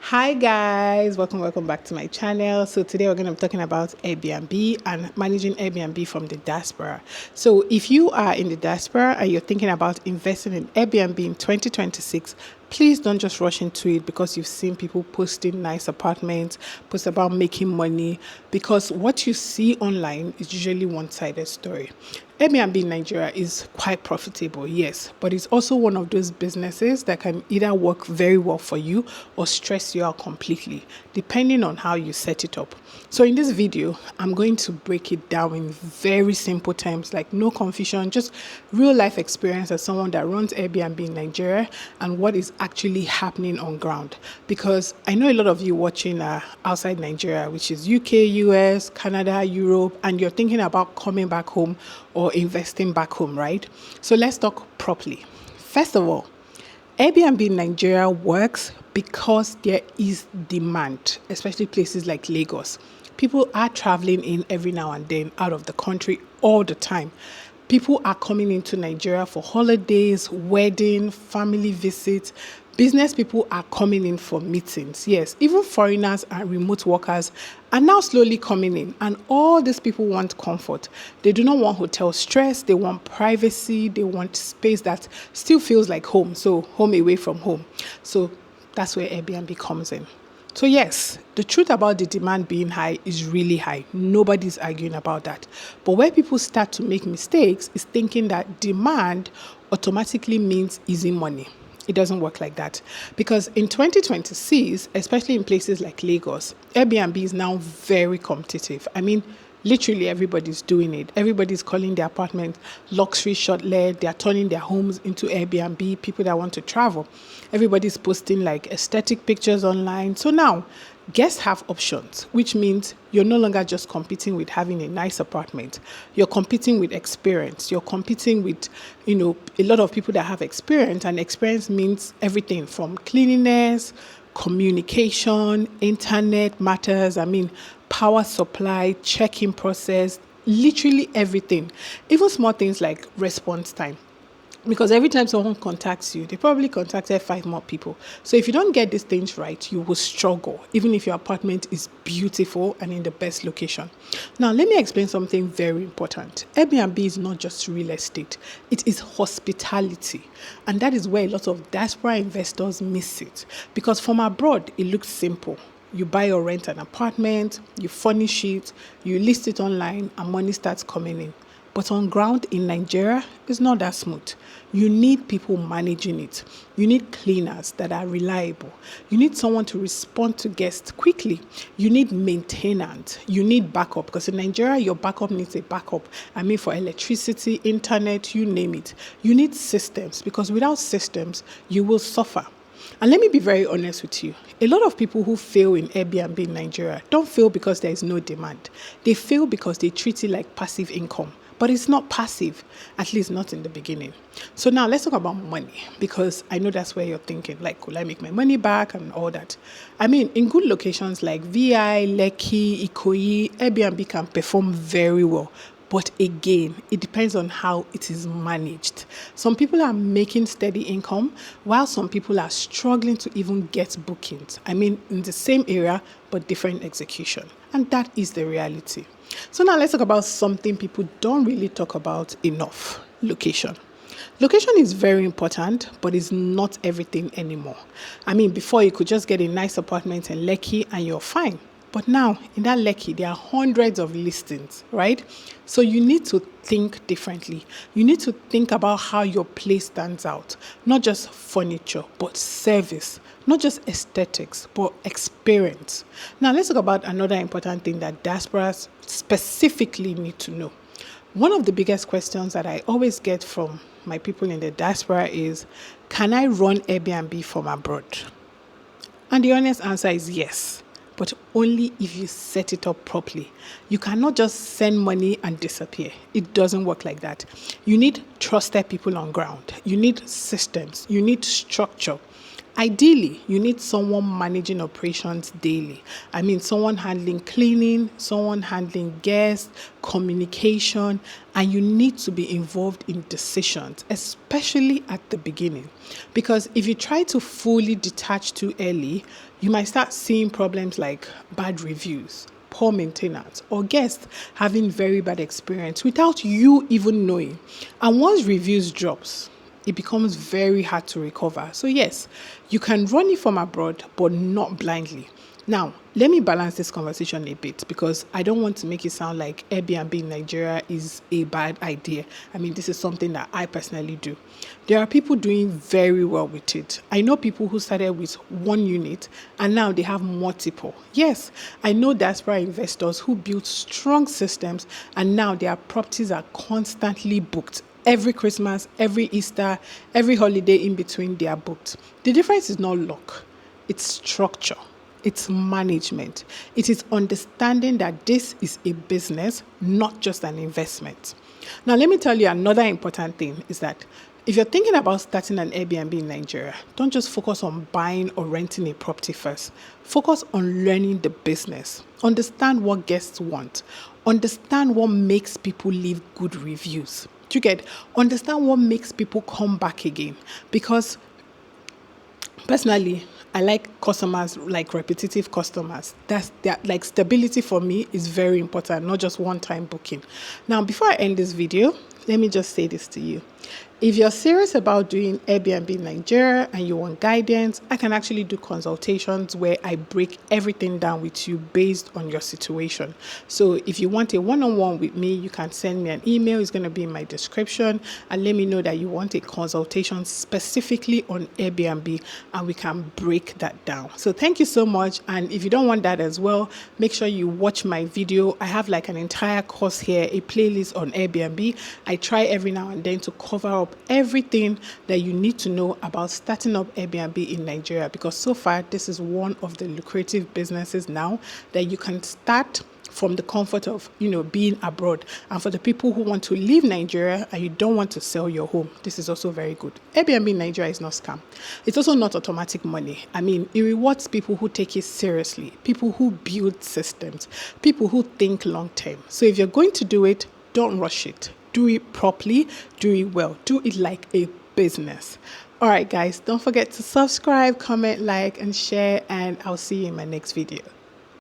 Hi guys, welcome back to my channel. So today we're going to be talking about Airbnb and managing Airbnb from the diaspora. So if you are in the diaspora and you're thinking about investing in Airbnb in 2026, please don't just rush into it because you've seen people posting nice apartments, post about making money, because what you see online is usually one-sided story. Airbnb in Nigeria is quite profitable, yes, but it's also one of those businesses that can either work very well for you or stress you out completely, depending on how you set it up. So in this video, I'm going to break it down in very simple terms, like no confusion, just real life experience as someone that runs Airbnb in Nigeria and what is actually happening on ground. Because I know a lot of you watching outside Nigeria, which is UK, US, Canada, Europe, and you're thinking about coming back home or investing back home, right? So let's talk properly. First of all, Airbnb in Nigeria works because there is demand, especially places like Lagos. People are traveling in every now and then out of the country all the time. People are coming into Nigeria for holidays, wedding, family visits. Business people are coming in for meetings. Yes, even foreigners and remote workers are now slowly coming in. And all these people want comfort. They do not want hotel stress. They want privacy. They want space that still feels like home. So home away from home. So that's where Airbnb comes in. So yes, the truth about the demand being high is really high. Nobody's arguing about that. But where people start to make mistakes is thinking that demand automatically means easy money. It doesn't work like that. Because in 2026, especially in places like Lagos, Airbnb is now very competitive. I mean, literally everybody's doing it. Everybody's calling their apartment luxury shortlet. They are turning their homes into Airbnb, people that want to travel. Everybody's posting like aesthetic pictures online. So now guests have options, which means you're no longer just competing with having a nice apartment. You're competing with experience. You're competing with, a lot of people that have experience, and experience means everything from cleanliness, communication, internet matters. I mean, power supply, check-in process, literally everything. Even small things like response time. Because every time someone contacts you, they probably contacted 5 more people. So if you don't get these things right, you will struggle, even if your apartment is beautiful and in the best location. Now, let me explain something very important. Airbnb is not just real estate. It is hospitality. And that is where a lot of diaspora investors miss it. Because from abroad, it looks simple. You buy or rent an apartment, you furnish it, you list it online, and money starts coming in. But on ground in Nigeria, it's not that smooth. You need people managing it. You need cleaners that are reliable. You need someone to respond to guests quickly. You need maintenance. You need backup, because in Nigeria, your backup needs a backup. I mean, for electricity, internet, you name it. You need systems, because without systems, you will suffer. And let me be very honest with you. A lot of people who fail in Airbnb in Nigeria don't fail because there is no demand. They fail because they treat it like passive income. But it's not passive, at least not in the beginning. So now let's talk about money, because I know that's where you're thinking, like, could I make my money back and all that? I mean, in good locations like VI, Lekki, Ikoyi, Airbnb can perform very well. But again, it depends on how it is managed. Some people are making steady income, while some people are struggling to even get bookings. I mean, in the same area, but different execution. And that is the reality. So now let's talk about something people don't really talk about enough: location. Location is very important, but it's not everything anymore. I mean, before you could just get a nice apartment in Lekki and you're fine. But now, in that Lekki, there are hundreds of listings, right? So you need to think differently. You need to think about how your place stands out. Not just furniture, but service. Not just aesthetics, but experience. Now, let's talk about another important thing that diasporas specifically need to know. One of the biggest questions that I always get from my people in the diaspora is, can I run Airbnb from abroad? And the honest answer is yes, but only if you set it up properly. You cannot just send money and disappear. It doesn't work like that. You need trusted people on ground. You need systems. You need structure. Ideally, you need someone managing operations daily. I mean, someone handling cleaning, someone handling guests, communication, and you need to be involved in decisions, especially at the beginning. Because if you try to fully detach too early, you might start seeing problems like bad reviews, poor maintenance, or guests having very bad experience without you even knowing. And once reviews drops, it becomes very hard to recover. So yes, you can run it from abroad, but not blindly. Now, let me balance this conversation a bit because I don't want to make it sound like Airbnb in Nigeria is a bad idea. I mean, this is something that I personally do. There are people doing very well with it. I know people who started with one unit and now they have multiple. Yes, I know diaspora investors who built strong systems and now their properties are constantly booked. Every Christmas, every Easter, every holiday in between, they are booked. The difference is not luck, it's structure. It's management. It is understanding that this is a business, not just an investment. Now, let me tell you another important thing is that if you're thinking about starting an Airbnb in Nigeria, don't just focus on buying or renting a property first. Focus on learning the business. Understand what guests want. Understand what makes people leave good reviews. Do you get? Understand what makes people come back again. Because personally, I like customers, like repetitive customers. That's that, like stability for me is very important, not just one-time booking. Now, before I end this video, let me just say this to you. If you're serious about doing Airbnb in Nigeria and you want guidance, I can actually do consultations where I break everything down with you based on your situation. So if you want a one-on-one with me, you can send me an email. It's going to be in my description, and let me know that you want a consultation specifically on Airbnb and we can break that down. So thank you so much. And if you don't want that as well, make sure you watch my video. I have like an entire course here, a playlist on Airbnb. I try every now and then to cover up everything that you need to know about starting up Airbnb in Nigeria, because so far this is one of the lucrative businesses now that you can start from the comfort of being abroad. And for the people who want to leave Nigeria and you don't want to sell your home, this is also very good. Airbnb in Nigeria is not scam. It's also not automatic money. I mean, it rewards people who take it seriously, people who build systems, people who think long term. So if you're going to do it, don't rush it. Do it properly, do it well, do it like a business. All right, guys, don't forget to subscribe, comment, like, and share, and I'll see you in my next video.